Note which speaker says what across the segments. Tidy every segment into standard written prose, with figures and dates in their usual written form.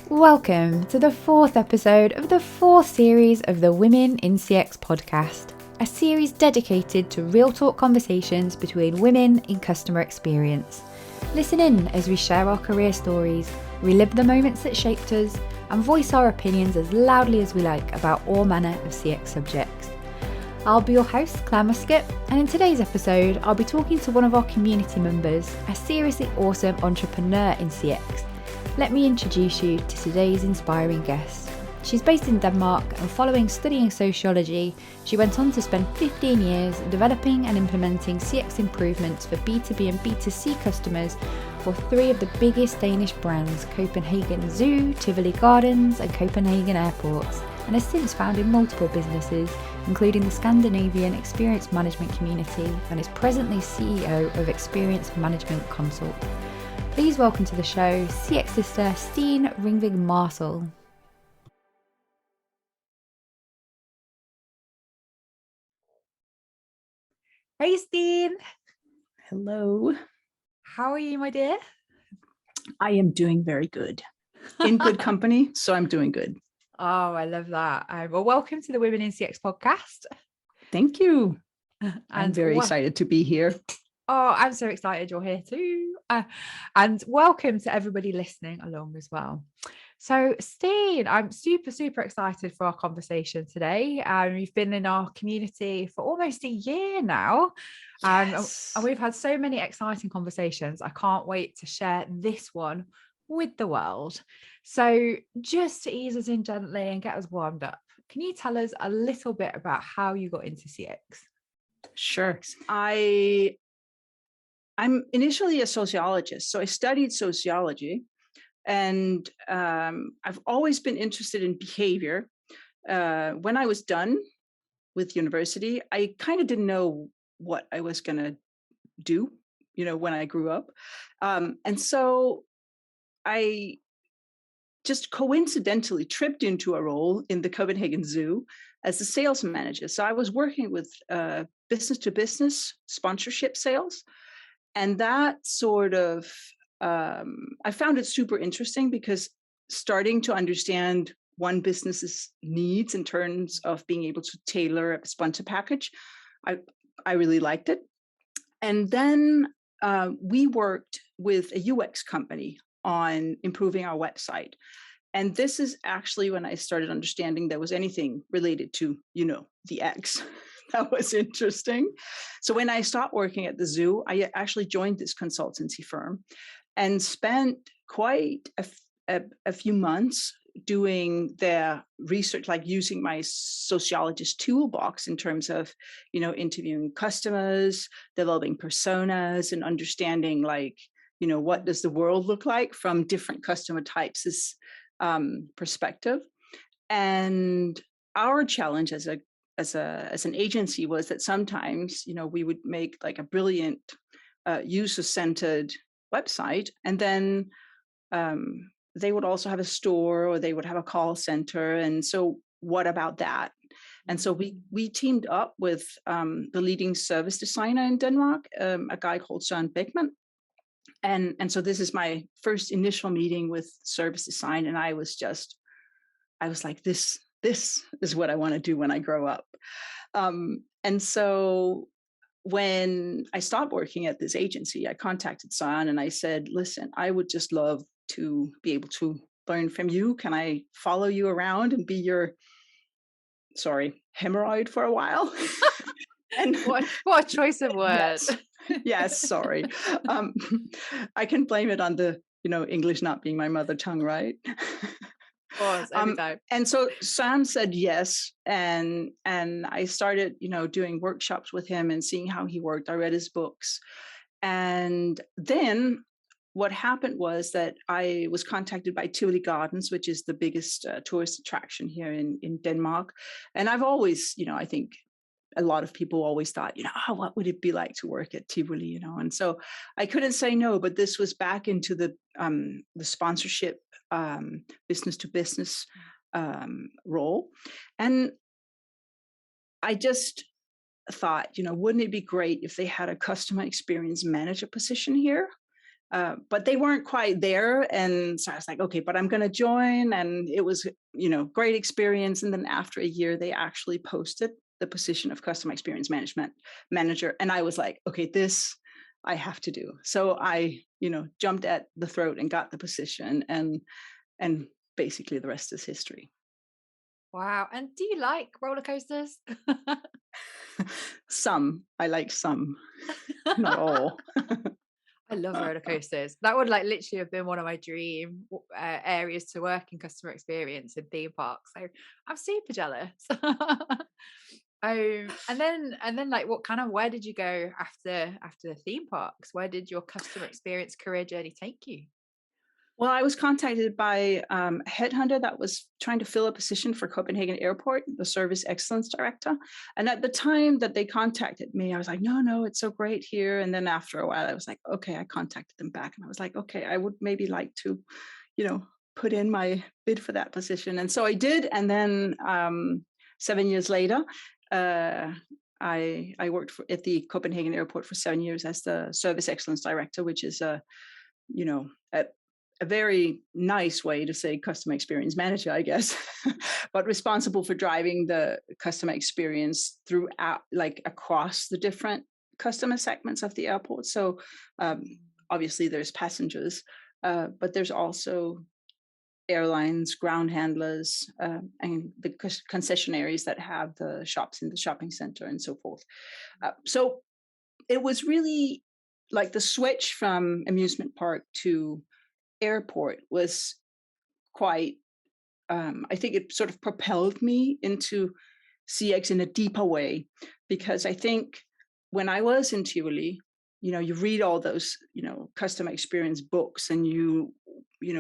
Speaker 1: Welcome to the fourth episode of the fourth series of the Women in CX podcast, a series dedicated to real talk conversations between women in customer experience. Listen in as we share our career stories, relive the moments that shaped us, and voice our opinions as loudly as we like about all manner of CX subjects. I'll be your host, Clare Muscutt, and in today's episode, I'll be talking to one of our community members, a seriously awesome entrepreneur in CX. Let me introduce you to today's inspiring guest. She's based in Denmark, and following studying sociology, she went on to spend 15 years developing and implementing CX improvements for B2B and B2C customers for three of the biggest Danish brands, Copenhagen Zoo, Tivoli Gardens, and Copenhagen Airports, and has since founded multiple businesses, including the Scandinavian Experience Management Community, and is presently CEO of Experience Management Consult. Please welcome to the show CX sister Stine Ringvig Marsal. Hey Stine!
Speaker 2: Hello.
Speaker 1: How are you, my dear?
Speaker 2: I am doing very good. In good company, so I'm doing good.
Speaker 1: Oh, I love that. Well, welcome to the Women in CX podcast.
Speaker 2: Thank you.
Speaker 1: And
Speaker 2: I'm very excited to be here.
Speaker 1: Oh, I'm so excited you're here too. And welcome to everybody listening along as well. So, Stine, I'm super excited for our conversation today. You've been in our community for almost a year now.
Speaker 2: Yes.
Speaker 1: And we've had so many exciting conversations. I can't wait to share this one with the world. So, just to ease us in gently and get us warmed up, can you tell us a little bit about how you got into CX?
Speaker 2: Sure. I'm initially a sociologist, so I studied sociology, and I've always been interested in behavior. When I was done with university, I kind of didn't know what I was going to do, when I grew up. And so I just coincidentally tripped into a role in the Copenhagen Zoo as a sales manager. So I was working with business to business sponsorship sales. And that sort of, I found it super interesting because starting to understand one business's needs in terms of being able to tailor a sponsor package, I really liked it. And then we worked with a UX company on improving our website. And this is actually when I started understanding there was anything related to, the X. That was interesting. So when I stopped working at the zoo, I actually joined this consultancy firm and spent quite a few months doing their research, like using my Sociologist toolbox in terms of, interviewing customers, developing personas, and understanding, what does the world look like from different customer types' perspective. And our challenge as an agency was that sometimes, we would make like a brilliant user-centered website, and then they would also have a store, or they would have a call center. And so what about that? And so we teamed up with the leading service designer in Denmark, a guy called Søren Beckmann. And so this is my first initial meeting with service design. And I was like, this is what I want to do when I grow up. And so when I stopped working at this agency, I contacted Søren and I said, listen, I would just love to be able to learn from you. Can I follow you around and be your, hemorrhoid for a while?
Speaker 1: And what a choice of words.
Speaker 2: Yes, sorry. I can blame it on the, English not being my mother tongue, right?
Speaker 1: Of course, every time.
Speaker 2: And so Sam said yes, and I started, doing workshops with him and seeing how he worked. I read his books, and then what happened was that I was contacted by Tivoli Gardens, which is the biggest tourist attraction here in Denmark. And I've always, I think a lot of people always thought, what would it be like to work at Tivoli, And so I couldn't say no, but this was back into the sponsorship, business to business role. And I just thought, wouldn't it be great if they had a customer experience manager position here? But they weren't quite there. And so I was like, okay, but I'm going to join. And it was, great experience. And then after a year, they actually posted the position of customer experience management manager. And I was like, okay, this I have to do. So I, jumped at the throat and got the position, and basically the rest is history.
Speaker 1: Wow. And do you like roller coasters?
Speaker 2: Some, I like some, not all.
Speaker 1: I love roller coasters. That would like literally have been one of my dream areas to work in customer experience in theme parks. So I'm super jealous. And then like where did you go after the theme parks? Where did your customer experience career journey take you?
Speaker 2: Well, I was contacted by a headhunter that was trying to fill a position for Copenhagen Airport, the service excellence director. And at the time that they contacted me, I was like, no, no, it's so great here. And then after a while, I was like, okay, I contacted them back, and I was like, okay, I would maybe like to, put in my bid for that position. And so I did. And then 7 years later, I worked at the Copenhagen Airport for 7 years as the service excellence director, which is you know, a, a very nice way to say customer experience manager, I guess, but responsible for driving the customer experience throughout, like across the different customer segments of the airport. So obviously there's passengers, but there's also airlines, ground handlers, and the concessionaires that have the shops in the shopping center and so forth. So it was really like the switch from amusement park to airport was quite, I think it sort of propelled me into CX in a deeper way, because I think when I was in Tivoli, you read all those, customer experience books, and you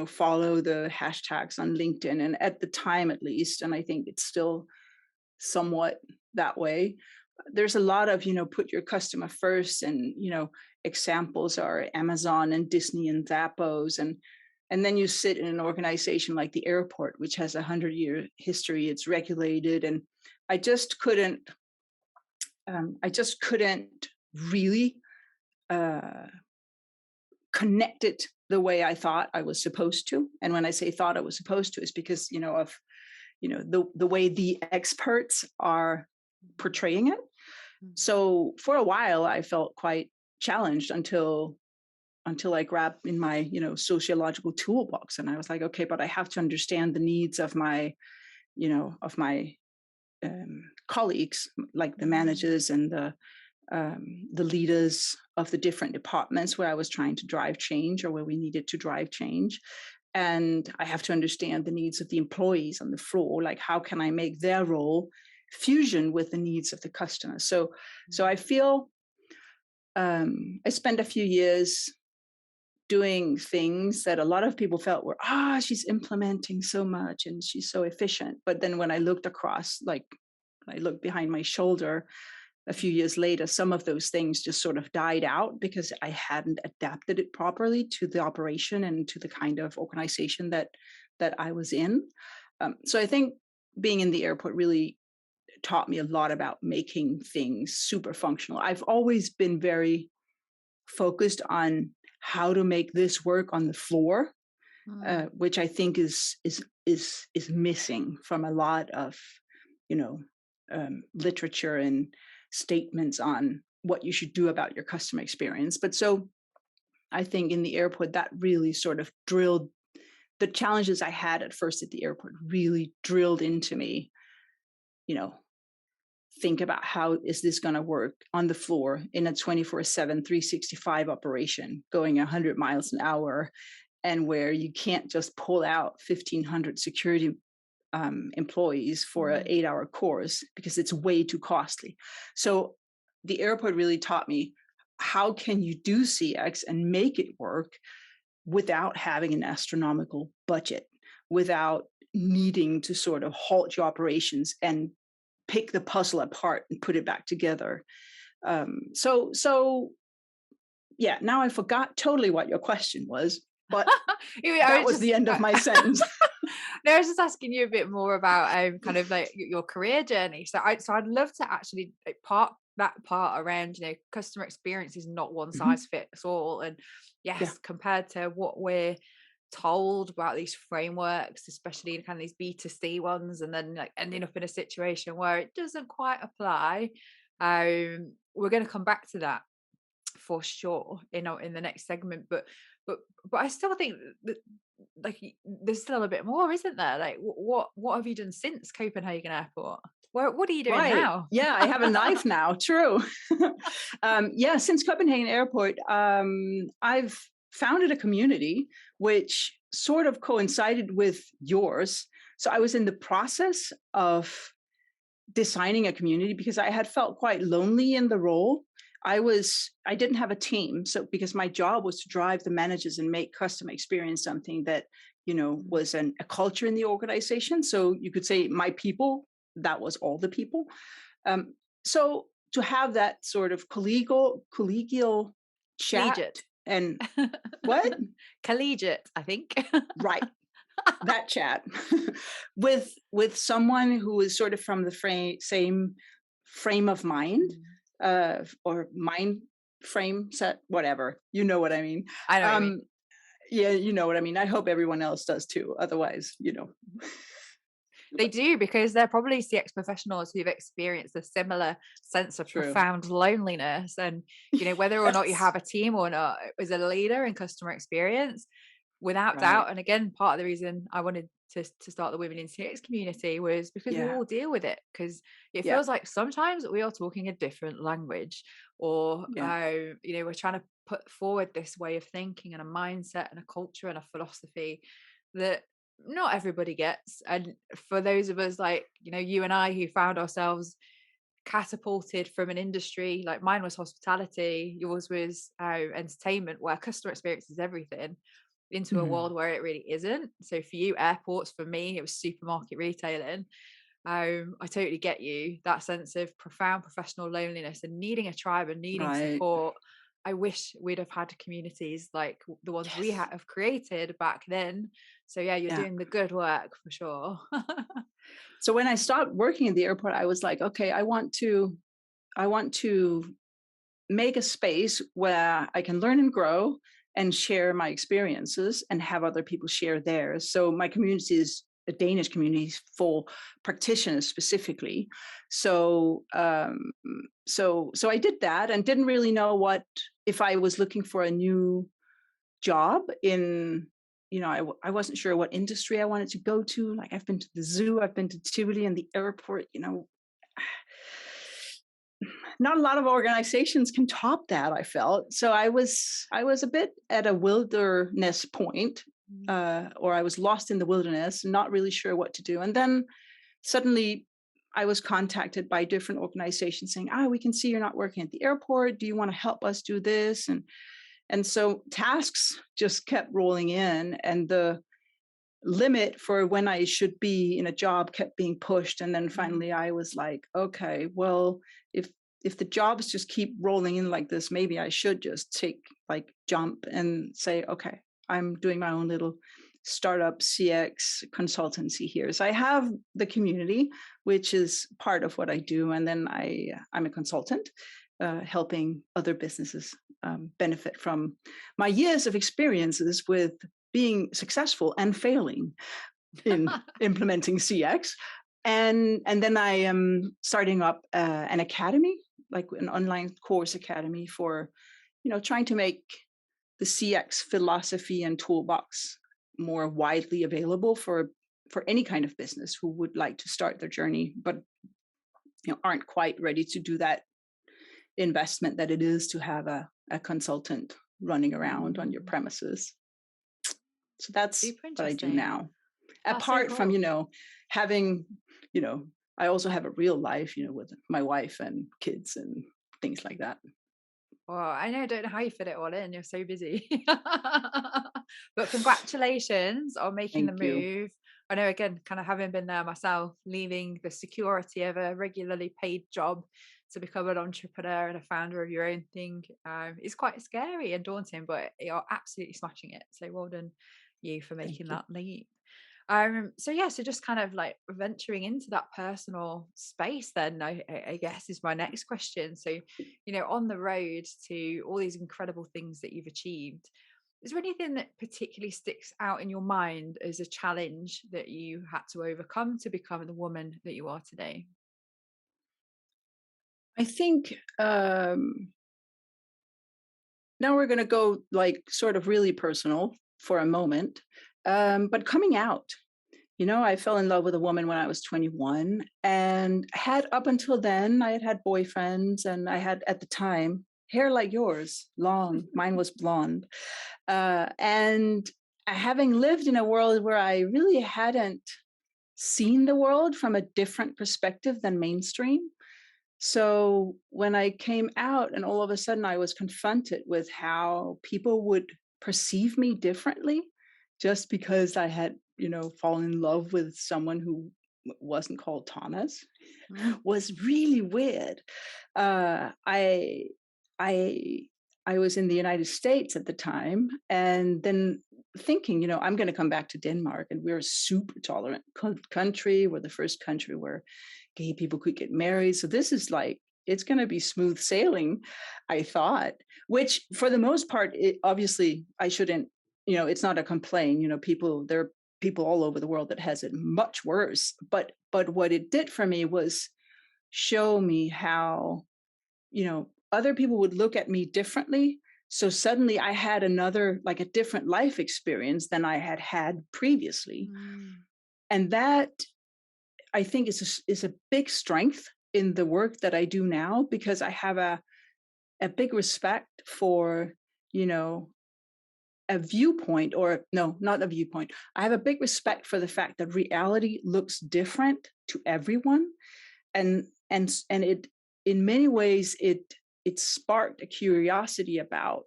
Speaker 2: follow the hashtags on LinkedIn. And at the time, at least, and I think it's still somewhat that way, there's a lot of, put your customer first. And, examples are Amazon and Disney and Zappos. And then you sit in an organization like the airport, which has 100-year history. It's regulated. And I just couldn't, really connect it the way I thought I was supposed to. And when I say thought I was supposed to, it's because, of, the way the experts are portraying it. So for a while, I felt quite challenged until I grabbed in my, sociological toolbox, and I was like, okay, but I have to understand the needs of my, colleagues, like the managers and the leaders of the different departments where I was trying to drive change, or where we needed to drive change. And I have to understand the needs of the employees on the floor. Like, how can I make their role fusion with the needs of the customer? So I feel I spent a few years doing things that a lot of people felt were, she's implementing so much and she's so efficient. But then when I looked across, like I looked behind my shoulder a few years later, some of those things just sort of died out because I hadn't adapted it properly to the operation and to the kind of organization that I was in. So I think being in the airport really taught me a lot about making things super functional. I've always been very focused on how to make this work on the floor, which I think is missing from a lot of, literature and statements on what you should do about your customer experience. But so I think in the airport, that really sort of drilled the challenges I had at first at the airport, really drilled into me, think about how is this going to work on the floor in a 24/7, 365 operation going 100 miles an hour, and where you can't just pull out 1,500 security employees for an 8-hour course because it's way too costly. So the airport really taught me, how can you do CX and make it work without having an astronomical budget, without needing to sort of halt your operations and pick the puzzle apart and put it back together. So yeah, now I forgot totally what your question was, but that was the end of my sentence.
Speaker 1: No, I was just asking you a bit more about kind of like your career journey. So I'd love to actually, like, part that part around, customer experience is not one
Speaker 2: Mhm.
Speaker 1: size fits all. And
Speaker 2: Yeah.
Speaker 1: yes, compared to what we're told about these frameworks, especially kind of these B2C ones, and then like ending up in a situation where it doesn't quite apply. We're going to come back to that for sure in the next segment, but but I still think that like there's still a bit more, isn't there? Like what have you done since Copenhagen Airport? What are you doing
Speaker 2: Right.
Speaker 1: now?
Speaker 2: Yeah, I have a knife now. True. Yeah, since Copenhagen Airport, I've founded a community which sort of coincided with yours. So I was in the process of designing a community because I had felt quite lonely in the role. I didn't have a team, so because my job was to drive the managers and make customer experience something that
Speaker 1: Mm.
Speaker 2: was a culture in the organization. So you could say my people, that was all the people. um, so to have that sort of collegial chat
Speaker 1: Collegiate.
Speaker 2: and what
Speaker 1: Collegiate, I think.
Speaker 2: right, that chat with someone who is sort of from the same frame of mind,
Speaker 1: Mm.
Speaker 2: or mind frame set, whatever, you know what I mean.
Speaker 1: I know what you mean.
Speaker 2: um yeah, you know what I mean. I hope everyone else does too, otherwise,
Speaker 1: They do, because they're probably CX professionals who've experienced a similar sense of
Speaker 2: true.
Speaker 1: profound loneliness. And, whether or not you
Speaker 2: Yes.
Speaker 1: have a team or not, as a leader in customer experience, without
Speaker 2: Right.
Speaker 1: doubt. And again, part of the reason I wanted to start the Women in CX community was because we
Speaker 2: Yeah.
Speaker 1: all deal with it. Because it
Speaker 2: Yeah.
Speaker 1: feels like sometimes we are talking a different language, or,
Speaker 2: Yeah.
Speaker 1: we're trying to put forward this way of thinking and a mindset and a culture and a philosophy that not everybody gets. And for those of us like, you and I, who found ourselves catapulted from an industry, like mine was hospitality, yours was entertainment, where customer experience is everything, into a
Speaker 2: Mhm.
Speaker 1: world where it really isn't. So for you, airports; for me, it was supermarket retailing. I totally get you, that sense of profound professional loneliness and needing a tribe and needing
Speaker 2: Right.
Speaker 1: support. I wish we'd have had communities like the ones we
Speaker 2: Yes.
Speaker 1: have created back then. So yeah, you're
Speaker 2: Yeah.
Speaker 1: doing the good work for sure.
Speaker 2: So when I stopped working at the airport, I was like, okay, I want to make a space where I can learn and grow and share my experiences and have other people share theirs. So my community is a Danish community for practitioners specifically. So I did that and didn't really know what if I was looking for a new job in. I wasn't sure what industry I wanted to go to. Like I've been to the zoo, I've been to Tivoli and the airport. Not a lot of organizations can top that, I felt. So I was a bit at a wilderness point,
Speaker 1: Mm.
Speaker 2: or I was lost in the wilderness, not really sure what to do. And then suddenly I was contacted by different organizations saying, we can see you're not working at the airport, do you want to help us do this? And so tasks just kept rolling in, and the limit for when I should be in a job kept being pushed. And then finally
Speaker 1: Mm.
Speaker 2: I was like, okay, well, if the jobs just keep rolling in like this, maybe I should just take like jump and say, okay, I'm doing my own little startup CX consultancy here. So I have the community, which is part of what I do. And then I'm a consultant, helping other businesses benefit from my years of experiences with being successful and failing in implementing CX. And then I am starting up an academy, like an online course academy for, trying to make the CX philosophy and toolbox more widely available for any kind of business who would like to start their journey, but aren't quite ready to do that investment that it is to have a consultant running around on your
Speaker 1: Mm.
Speaker 2: premises. So that's
Speaker 1: Super
Speaker 2: what I do
Speaker 1: interesting.
Speaker 2: now.
Speaker 1: That's so
Speaker 2: Apart from,
Speaker 1: cool.
Speaker 2: having, I also have a real life, with my wife and kids and things like that.
Speaker 1: Well, I know, I don't know how you fit it all in. You're so busy. But congratulations on making the
Speaker 2: Thank you.
Speaker 1: move. I know, again, kind of having been there myself, leaving the security of a regularly paid job to become an entrepreneur and a founder of your own thing is quite scary and daunting, but you're absolutely smashing it. So well done you for
Speaker 2: Thank
Speaker 1: making
Speaker 2: you.
Speaker 1: that leap. So just kind of like venturing into that personal space then, I guess is my next question. So, on the road to all these incredible things that you've achieved, is there anything that particularly sticks out in your mind as a challenge that you had to overcome to become the woman that you are today?
Speaker 2: I think now we're going to go like sort of really personal for a moment. But coming out, I fell in love with a woman when I was 21 and had up until then, I had boyfriends and I had at the time hair like yours, long. Mine was blonde. And having lived in a world where I really hadn't seen the world from a different perspective than mainstream. So when I came out and all of a sudden I was confronted with how people would perceive me differently just because I had, fallen in love with someone who wasn't called Thomas
Speaker 1: Mm.
Speaker 2: was really weird. I I I was in the United States at the time, and then thinking, I'm going to come back to Denmark, and we're a super tolerant country. We're the first country where gay people could get married. So this is like it's going to be smooth sailing, I thought. Which, for the most part, obviously I shouldn't. It's not a complaint. There are people all over the world that has it much worse. But what it did for me was show me how other people would look at me differently. So suddenly I had like a different life experience than I had had previously.
Speaker 1: Mm.
Speaker 2: And that I think is a big strength in the work that I do now, because I have a big respect for, a viewpoint, or no, not a viewpoint. I have a big respect for the fact that reality looks different to everyone. And it, in many ways, it sparked a curiosity about,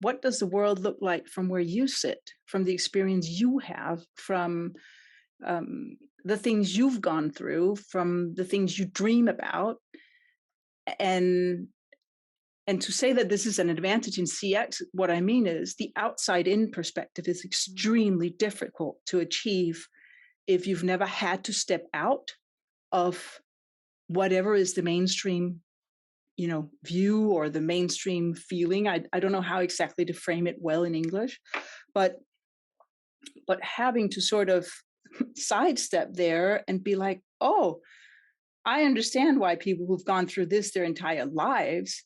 Speaker 2: what does the world look like from where you sit, from the experience you have, from the things you've gone through, from the things you dream about. And and to say that this is an advantage in CX, what I mean is the outside in perspective is extremely difficult to achieve if you've never had to step out of whatever is the mainstream, view or the mainstream feeling. I don't know how exactly to frame it well in English, but having to sort of sidestep there and be like, oh, I understand why people who've gone through this their entire lives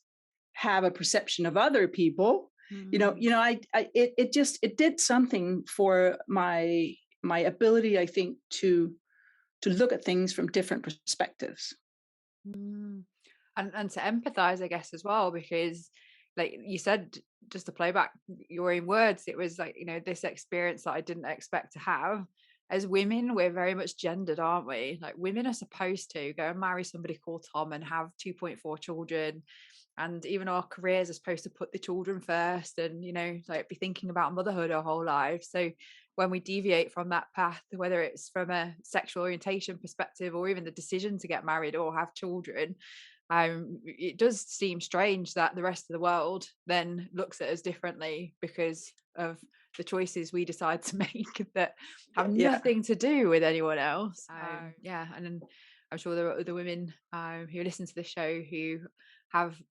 Speaker 2: have a perception of other people. It did something for my ability, I think, to look at things from different perspectives.
Speaker 1: Mm. And to empathize, I guess, as well, because like you said, just to play back your own words, it was like, this experience that I didn't expect to have. As women, we're very much gendered, aren't we? Like, women are supposed to go and marry somebody called Tom and have 2.4 children. And even our careers are supposed to put the children first and, like be thinking about motherhood our whole life. So when we deviate from that path, whether it's from a sexual orientation perspective or even the decision to get married or have children, it does seem strange that the rest of the world then looks at us differently because of the choices we decide to make that have
Speaker 2: Yeah.
Speaker 1: nothing to do with anyone else. Yeah, and then I'm sure there are other women who listen to the show who have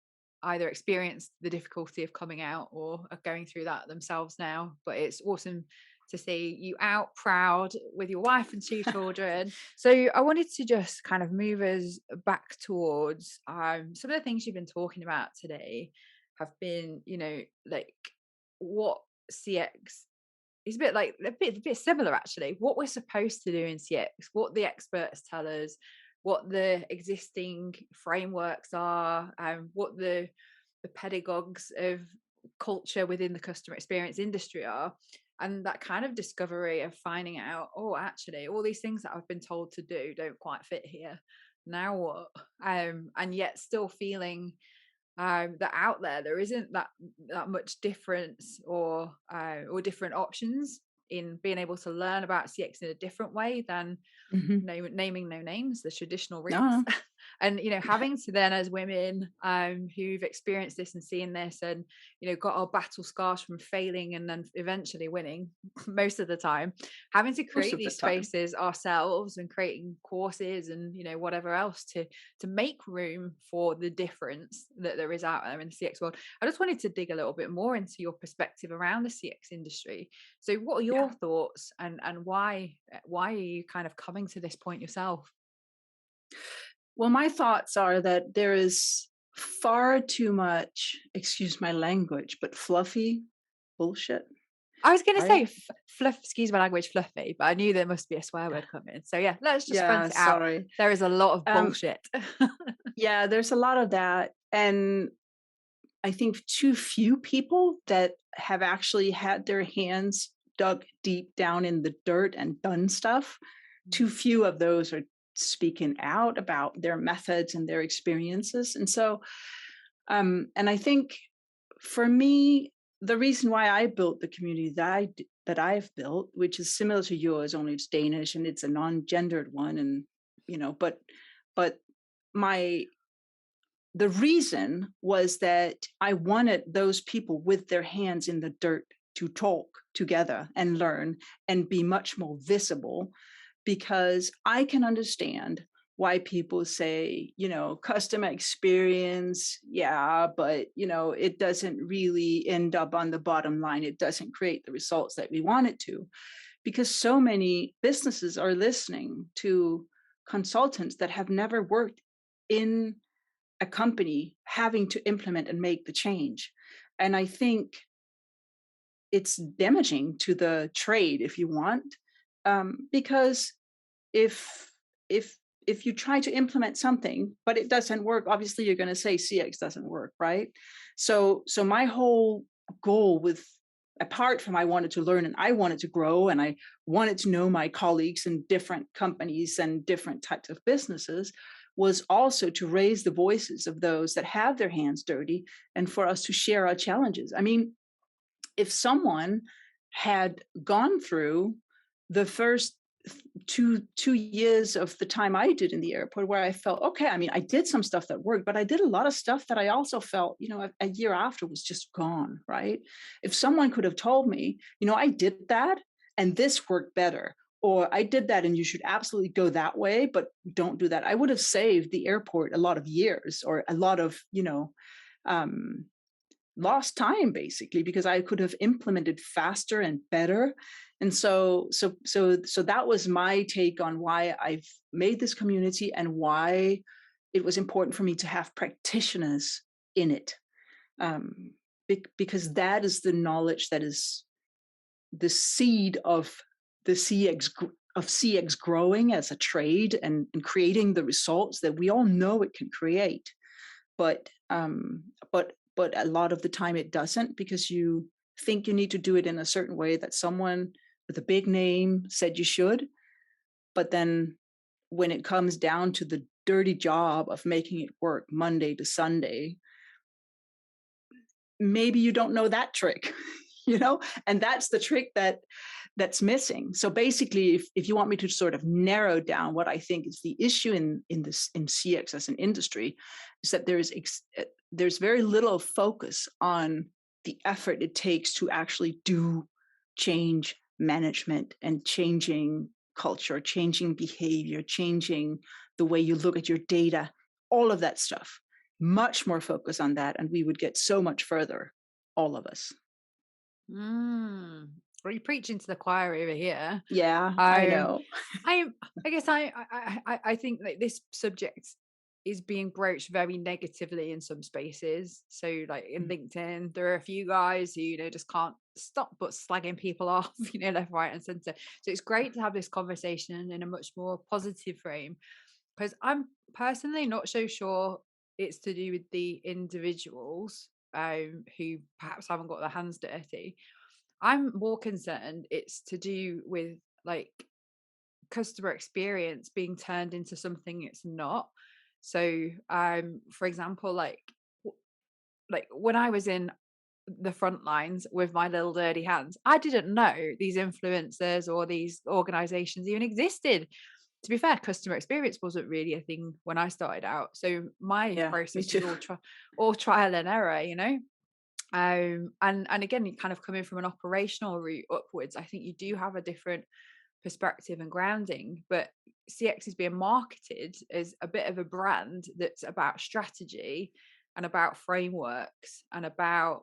Speaker 1: either experienced the difficulty of coming out or are going through that themselves now. But it's awesome to see you out proud with your wife and 2 children. So I wanted to just kind of move us back towards some of the things you've been talking about today have been, like what CX is a bit like a bit similar actually. What we're supposed to do in CX, what the experts tell us, what the existing frameworks are, what the pedagogues of culture within the customer experience industry are, and that kind of discovery of finding out, oh, actually, all these things that I've been told to do don't quite fit here. Now what? And yet still feeling that out there isn't that much difference or different options in being able to learn about CX in a different way than
Speaker 2: Mhm.
Speaker 1: naming no names, the traditional routes.
Speaker 2: No.
Speaker 1: And, having to then, as women, who've experienced this and seen this and, got our battle scars from failing and then eventually winning most of the time, having to
Speaker 2: Most
Speaker 1: create
Speaker 2: of the
Speaker 1: these
Speaker 2: time.
Speaker 1: spaces ourselves and creating courses and, whatever else to make room for the difference that there is out there in the CX world. I just wanted to dig a little bit more into your perspective around the CX industry. So what are
Speaker 2: Yeah.
Speaker 1: your thoughts, and why are you kind of coming to this point yourself?
Speaker 2: Well, my thoughts are that there is far too much, excuse my language, but fluffy bullshit,
Speaker 1: I was going to say
Speaker 2: right?
Speaker 1: fluff, excuse my language, fluffy, but I knew there must be a swear word coming. So yeah, let's just front
Speaker 2: Yeah,
Speaker 1: it out.
Speaker 2: sorry.
Speaker 1: There is a lot of
Speaker 2: Um,
Speaker 1: bullshit.
Speaker 2: yeah, there's a lot of that. And I think too few people that have actually had their hands dug deep down in the dirt and done stuff, too few of those are speaking out about their methods and their experiences. And so, and I think for me, the reason why I built the community that I've built, which is similar to yours, only it's Danish and it's a non-gendered one, and but my the reason was that I wanted those people with their hands in the dirt to talk together and learn and be much more visible, because I can understand why people say, customer experience, yeah, but, it doesn't really end up on the bottom line. It doesn't create the results that we want it to, because so many businesses are listening to consultants that have never worked in a company having to implement and make the change. And I think it's damaging to the trade, if you want, because if if if you try to implement something but it doesn't work, obviously you're going to say CX doesn't work, right? So my whole goal, with apart from I wanted to learn and I wanted to grow and I wanted to know my colleagues in different companies and different types of businesses, was also to raise the voices of those that have their hands dirty and for us to share our challenges. I mean, if someone had gone through the first two years of the time I did in the airport, where I felt, okay, I mean, I did some stuff that worked, but I did a lot of stuff that I also felt, a year after was just gone, right? If someone could have told me, I did that and this worked better, or I did that and you should absolutely go that way, but don't do that, I would have saved the airport a lot of years or a lot of, um, lost time, basically, because I could have implemented faster and better. And so that was my take on why I've made this community and why it was important for me to have practitioners in it, um, because that is the knowledge that is the seed of the CX growing as a trade and creating the results that we all know it can create. But a lot of the time it doesn't, because you think you need to do it in a certain way that someone with a big name said you should, but then when it comes down to the dirty job of making it work Monday to Sunday, maybe you don't know that trick. And that's the trick that's missing. So basically, if you want me to sort of narrow down what I think is the issue in CX as an industry, is that there's very little focus on the effort it takes to actually do change management and changing culture, changing behavior, changing the way you look at your data, all of that stuff. Much more focus on that, and we would get so much further, all of us.
Speaker 1: Mm. Well, you're preaching to the choir over here.
Speaker 2: Yeah, I
Speaker 1: Um,
Speaker 2: know.
Speaker 1: I I guess I think that this subject is being broached very negatively in some spaces. So like in
Speaker 2: Mm.
Speaker 1: LinkedIn, there are a few guys who, just can't stop but slagging people off, left, right, and center. So it's great to have this conversation in a much more positive frame, because I'm personally not so sure it's to do with the individuals who perhaps haven't got their hands dirty. I'm more concerned it's to do with like customer experience being turned into something it's not. So, for example, like when I was in the front lines with my little dirty hands, I didn't know these influencers or these organizations even existed. to be fair, customer experience wasn't really a thing when I started out. So my
Speaker 2: Yeah, me
Speaker 1: process
Speaker 2: too.
Speaker 1: was all trial and error, and again, kind of coming from an operational route upwards, I think you do have a different perspective and grounding. But CX is being marketed as a bit of a brand that's about strategy and about frameworks and about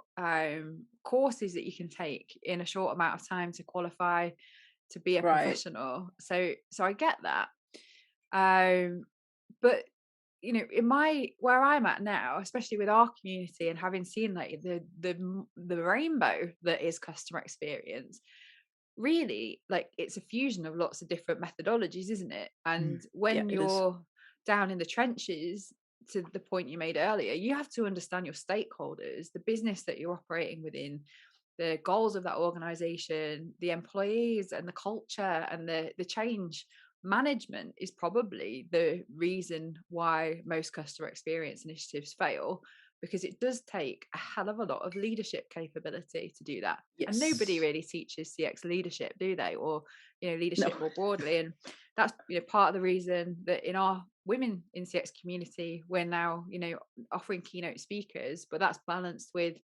Speaker 1: courses that you can take in a short amount of time to qualify to be a
Speaker 2: Right.
Speaker 1: professional. So I get that. But in my where I'm at now, especially with our community and having seen like the rainbow that is customer experience, really, like, it's a fusion of lots of different methodologies, isn't it? And
Speaker 2: Yeah,
Speaker 1: when
Speaker 2: it is.
Speaker 1: you're down in the trenches, to the point you made earlier, you have to understand your stakeholders, the business that you're operating within, the goals of that organization, the employees and the culture and the change management is probably the reason why most customer experience initiatives fail, because it does take a hell of a lot of leadership capability to do that. And nobody
Speaker 2: Yes.
Speaker 1: really teaches CX leadership, do they? Or
Speaker 2: No.
Speaker 1: leadership more broadly. And that's part of the reason that in our women in CX community, we're now offering keynote speakers, but that's balanced with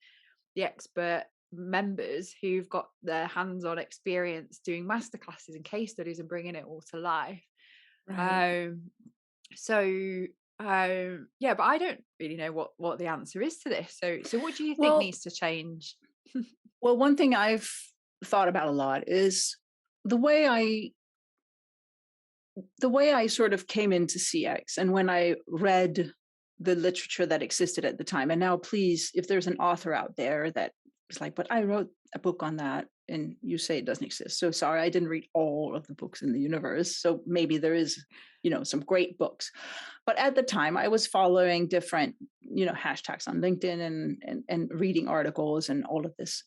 Speaker 1: the expert members who've got their hands-on experience doing masterclasses and case studies and bringing it all to life.
Speaker 2: Right.
Speaker 1: Um, so yeah, but I don't really know what the answer is to this. So what do you think
Speaker 2: Well,
Speaker 1: needs to change?
Speaker 2: one thing I've thought about a lot is the way I the way I sort of came into CX, and when I read the literature that existed at the time. And now, please, if there's an author out there that is like, but I wrote a book on that, and you say it doesn't exist. So sorry, I didn't read all of the books in the universe. So maybe there is, some great books. But at the time, I was following different, hashtags on LinkedIn and reading articles and all of this.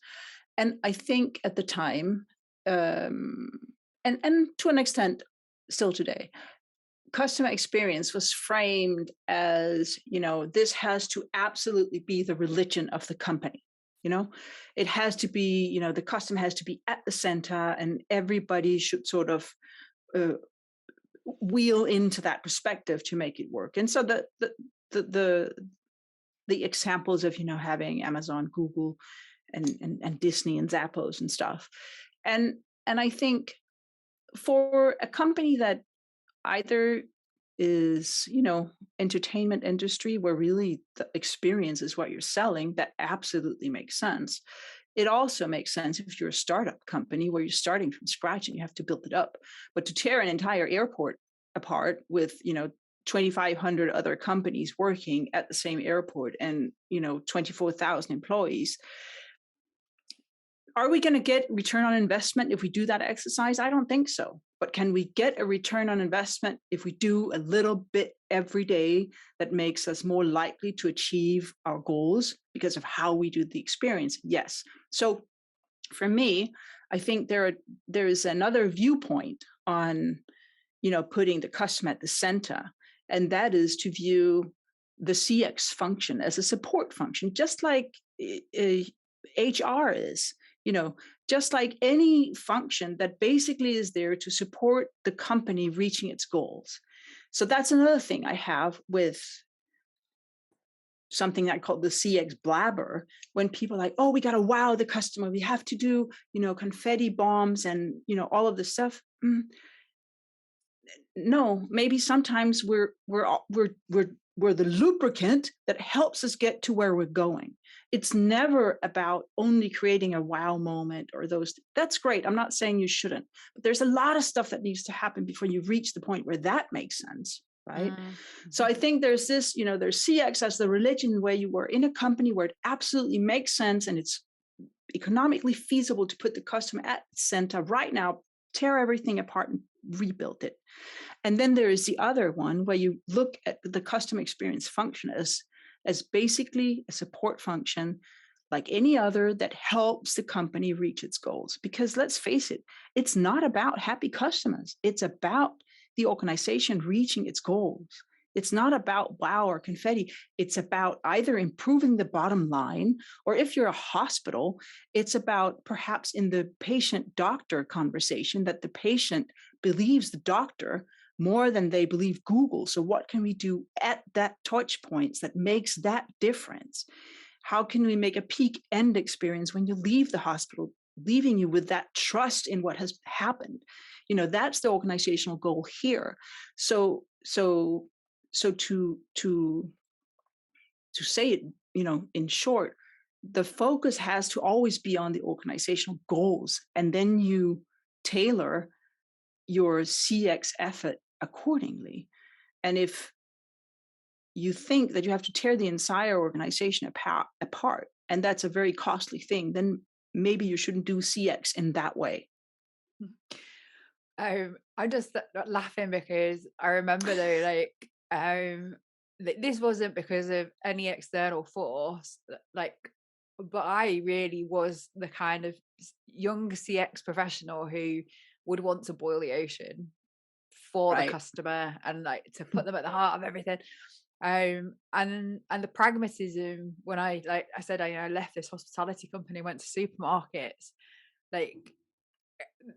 Speaker 2: And I think at the time, and to an extent, still today, customer experience was framed as, this has to absolutely be the religion of the company. It has to be, the customer has to be at the center, and everybody should sort of uh, wheel into that perspective to make it work. And so the examples of, having Amazon, Google, and Disney and Zappos and stuff. And I think for a company that either is, entertainment industry where really the experience is what you're selling, that absolutely makes sense. It also makes sense if you're a startup company where you're starting from scratch and you have to build it up. But to tear an entire airport apart with, 2,500 other companies working at the same airport and, 24,000 employees, are we going to get return on investment if we do that exercise? I don't think so. But can we get a return on investment if we do a little bit every day that makes us more likely to achieve our goals because of how we do the experience? Yes. So for me, I think there is another viewpoint on, putting the customer at the center, and that is to view the CX function as a support function, just like HR is. Just like any function that basically is there to support the company reaching its goals. So that's another thing I have with something I call the CX blabber, when people are like, oh, we got to wow the customer. We have to do, confetti bombs and, all of this stuff. No, maybe sometimes we're the lubricant that helps us get to where we're going. It's never about only creating a wow moment or those. That's great. I'm not saying you shouldn't, but there's a lot of stuff that needs to happen before you reach the point where that makes sense, right?
Speaker 1: Mm-hmm.
Speaker 2: So I think there's this, there's CX as the religion, where you are in a company where it absolutely makes sense and it's economically feasible to put the customer at the center right now, tear everything apart and rebuild it. And then there is the other one where you look at the customer experience function as basically a support function like any other that helps the company reach its goals. Because let's face it, it's not about happy customers. It's about the organization reaching its goals. It's not about wow or confetti. It's about either improving the bottom line, or if you're a hospital, it's about perhaps in the patient-doctor conversation that the patient believes the doctor more than they believe Google. So what can we do at that touch points that makes that difference? How can we make a peak end experience when you leave the hospital, leaving you with that trust in what has happened? That's the organizational goal here. So to say it, in short, the focus has to always be on the organizational goals, and then you tailor your CX effort accordingly. And if you think that you have to tear the entire organization apart, and that's a very costly thing, then maybe you shouldn't do CX in that way.
Speaker 1: I'm just laughing because I remember though, this wasn't because of any external force, but I really was the kind of young CX professional who would want to boil the ocean for the
Speaker 2: Right.
Speaker 1: customer and to put them at the heart of everything. And the pragmatism, when I said I left this hospitality company, went to supermarkets,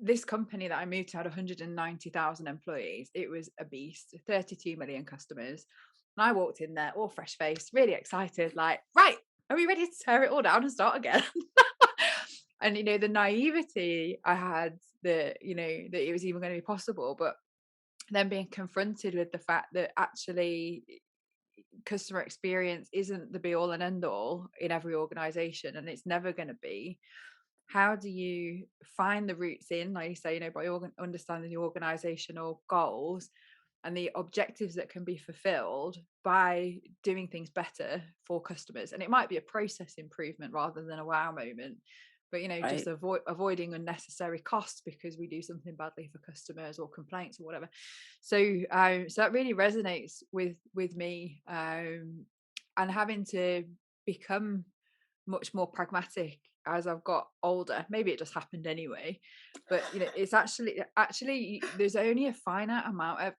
Speaker 1: this company that I moved to had 190,000 employees. It was a beast, 32 million customers. And I walked in there all fresh faced, really excited, right, are we ready to tear it all down and start again? And the naivety I had that that it was even going to be possible, but then being confronted with the fact that actually customer experience isn't the be all and end all in every organization, and it's never going to be. How do you find the roots in, like you say, by understanding the organizational goals and the objectives that can be fulfilled by doing things better for customers? And it might be a process improvement rather than a wow moment, but just
Speaker 2: Right.
Speaker 1: avoiding unnecessary costs because we do something badly for customers or complaints or whatever. So so that really resonates with me, and having to become much more pragmatic as I've got older. Maybe it just happened anyway, but it's actually there's only a finite amount of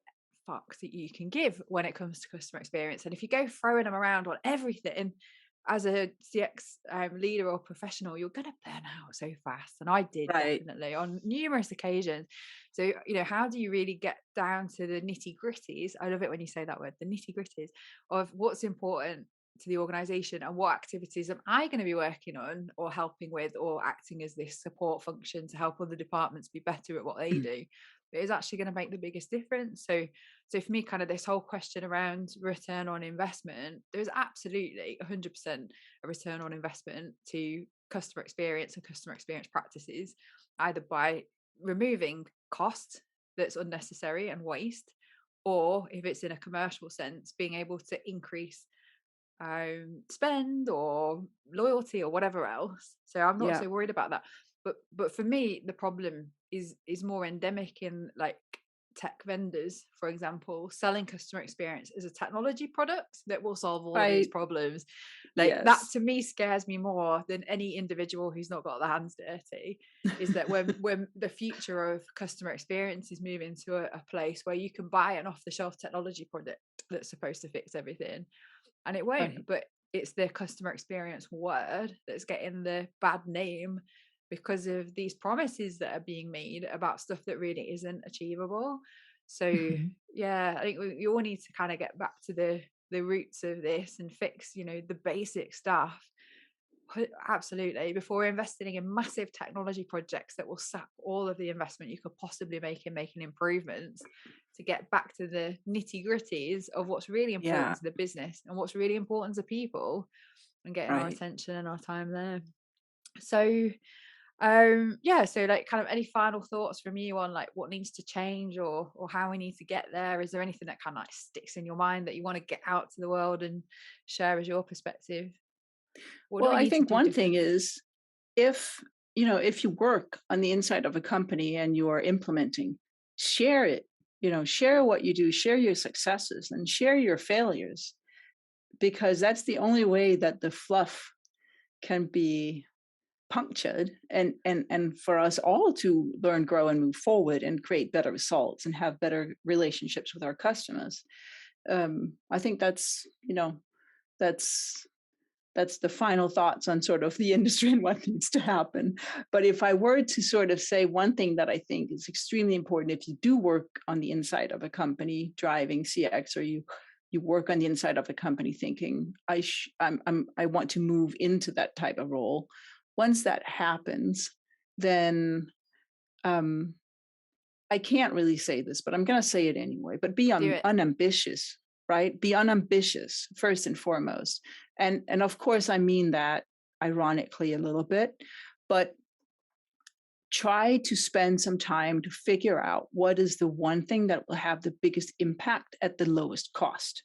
Speaker 1: fucks that you can give when it comes to customer experience, and if you go throwing them around on everything as a CX leader or professional, you're going to burn out so fast. And I did,
Speaker 2: Right.
Speaker 1: definitely, on numerous occasions. So how do you really get down to the nitty gritties? I love it when you say that word, the nitty gritties of what's important to the organization and what activities am I going to be working on or helping with or acting as this support function to help other departments be better at what they do. It is actually going to make the biggest difference. So for me, kind of this whole question around return on investment, there's absolutely 100% a return on investment to customer experience and customer experience practices, either by removing cost that's unnecessary and waste, or if it's in a commercial sense, being able to increase spend or loyalty or whatever else. So I'm not
Speaker 2: Yeah.
Speaker 1: so worried about that. But for me, the problem is more endemic in tech vendors, for example, selling customer experience as a technology product that will solve all of these
Speaker 2: Right.
Speaker 1: problems. That
Speaker 2: Yes.
Speaker 1: to me scares me more than any individual who's not got their hands dirty. Is that when the future of customer experience is moving to a place where you can buy an off the shelf technology product that's supposed to fix everything, and it
Speaker 2: Right.
Speaker 1: won't, but it's the customer experience word that's getting the bad name because of these promises that are being made about stuff that really isn't achievable. So
Speaker 2: Mhm.
Speaker 1: yeah, I think we all need to kind of get back to the roots of this and fix the basic stuff. Absolutely, before investing in massive technology projects that will sap all of the investment you could possibly make in making improvements, to get back to the nitty gritties of what's really important
Speaker 2: Yeah.
Speaker 1: to the business and what's really important to people, and getting our
Speaker 2: Right.
Speaker 1: attention and our time there. So yeah, so kind of any final thoughts from you on what needs to change or how we need to get there? Is there anything that kind of sticks in your mind that you want to get out to the world and share as your perspective? What do
Speaker 2: Well,
Speaker 1: we
Speaker 2: I
Speaker 1: need to
Speaker 2: think
Speaker 1: do
Speaker 2: one thing
Speaker 1: differently?
Speaker 2: is, if if you work on the inside of a company and you are implementing, share it. Share what you do, share your successes, and share your failures, because that's the only way that the fluff can be punctured, and for us all to learn, grow, and move forward and create better results and have better relationships with our customers. I think that's that's the final thoughts on sort of the industry and what needs to happen. But if I were to sort of say one thing that I think is extremely important, if you do work on the inside of a company driving CX, or you work on the inside of a company thinking I want to move into that type of role. Once that happens, then I can't really say this, but I'm going to say it anyway. But be unambitious, right? Be unambitious first and foremost. And of course, I mean that ironically a little bit, but try to spend some time to figure out what is the one thing that will have the biggest impact at the lowest cost.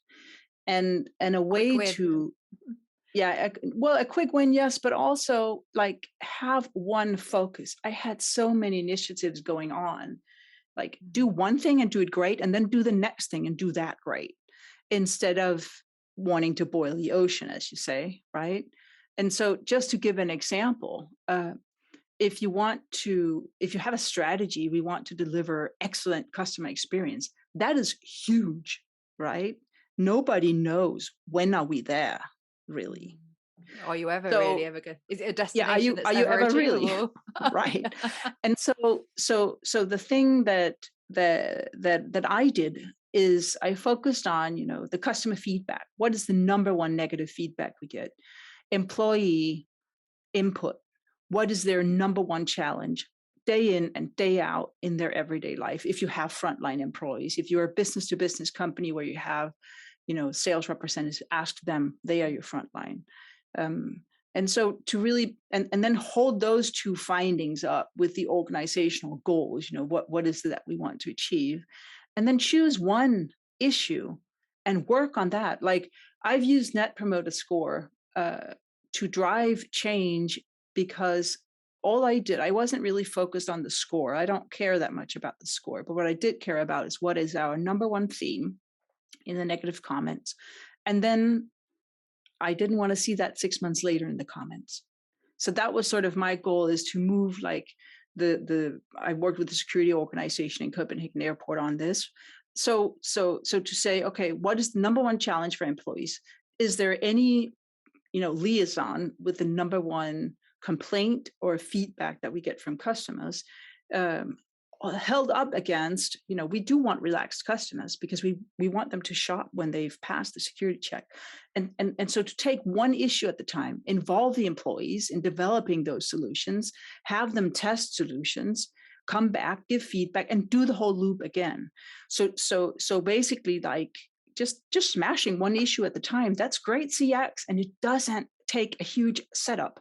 Speaker 2: And a way to, a quick win, yes, but also like have one focus. I had so many initiatives going on, like do one thing and do it great, and then do the next thing and do that great, instead of wanting to boil the ocean, as you say, right? And so just to give an example, if you have a strategy, we want to deliver excellent customer experience, that is huge, right? Nobody knows when are we there, really.
Speaker 1: Are you ever really ever good? Is it a destination?
Speaker 2: Are you ever really right? And so the thing that I did is I focused on, the customer feedback. What is the number one negative feedback we get? Employee input. What is their number one challenge day in and day out in their everyday life? If you have frontline employees, if you're a business to business company where you have, sales representatives, ask them, they are your frontline. And so to really, and then hold those two findings up with the organizational goals, what is it that we want to achieve? And then choose one issue and work on that. Like I've used Net Promoter Score to drive change, because all I did, I wasn't really focused on the score. I don't care that much about the score, but what I did care about is what is our number one theme in the negative comments. And then I didn't want to see that 6 months later in the comments. So that was sort of my goal, is to move like I worked with the security organization in Copenhagen Airport on this. So to say, okay, what is the number one challenge for employees? Is there any, liaison with the number one complaint or feedback that we get from customers, held up against, we do want relaxed customers because we want them to shop when they've passed the security check. And so to take one issue at the time, involve the employees in developing those solutions, have them test solutions, come back, give feedback, and do the whole loop again. So basically, like just smashing one issue at the time, that's great CX. And it doesn't take a huge setup.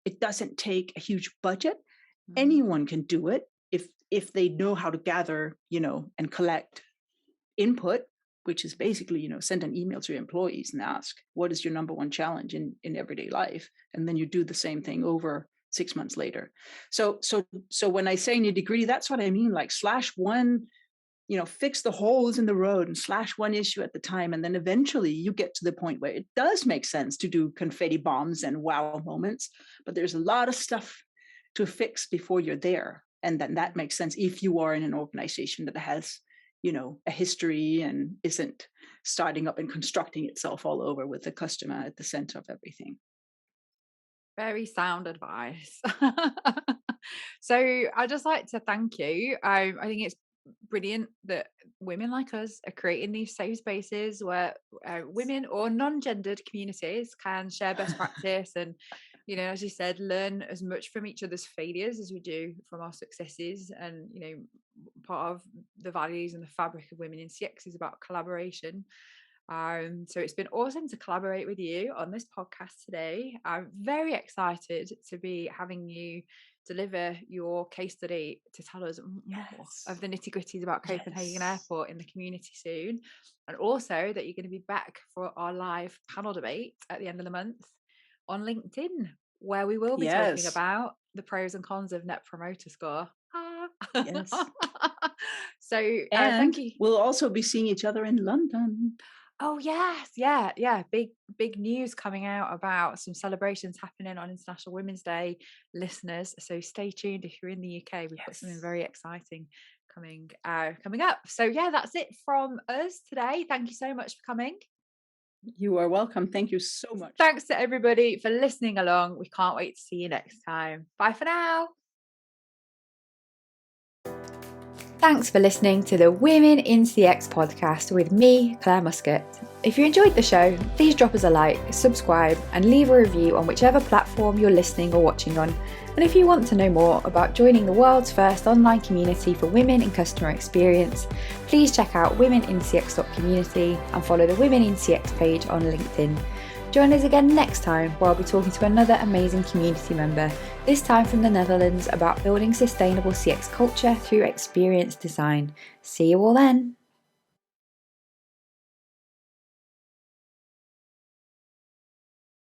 Speaker 2: It doesn't take a huge budget. Anyone can do it if they know how to gather, and collect input, which is basically, send an email to your employees and ask, what is your number one challenge in everyday life? And then you do the same thing over 6 months later. So when I say nitty-gritty, that's what I mean, like slash one, fix the holes in the road and slash one issue at the time. And then eventually you get to the point where it does make sense to do confetti bombs and wow moments, but there's a lot of stuff to fix before you're there. And then that makes sense if you are in an organization that has, a history and isn't starting up and constructing itself all over with the customer at the center of everything.
Speaker 1: Very sound advice. So I'd just like to thank you. I think it's brilliant that women like us are creating these safe spaces where women or non-gendered communities can share best practice and, as you said, learn as much from each other's failures as we do from our successes. And part of the values and the fabric of women in CX is about collaboration. So it's been awesome to collaborate with you on this podcast today. I'm very excited to be having you deliver your case study to tell us more of the nitty-gritties about Copenhagen Airport in the community soon, and also that you're going to be back for our live panel debate at the end of the month on LinkedIn, where we will be talking about the pros and cons of Net Promoter Score.
Speaker 2: Yes.
Speaker 1: So
Speaker 2: thank
Speaker 1: you.
Speaker 2: We'll also be seeing each other in London.
Speaker 1: Oh yes, yeah. Big news coming out about some celebrations happening on International Women's Day, listeners. So stay tuned if you're in the UK. We've got something very exciting coming up. So yeah, that's it from us today. Thank you so much for coming.
Speaker 2: You are welcome. Thank you so much.
Speaker 1: Thanks to everybody for listening along. We can't wait to see you next time. Bye for now. Thanks for listening to the Women in CX podcast with me, Clare Muscutt. If you enjoyed the show, please drop us a like, subscribe, and leave a review on whichever platform you're listening or watching on. And if you want to know more about joining the world's first online community for women in customer experience, please check out womenincx.community and follow the Women in CX page on LinkedIn. Join us again next time where I'll be talking to another amazing community member, this time from the Netherlands, about building sustainable CX culture through experience design. See you all then.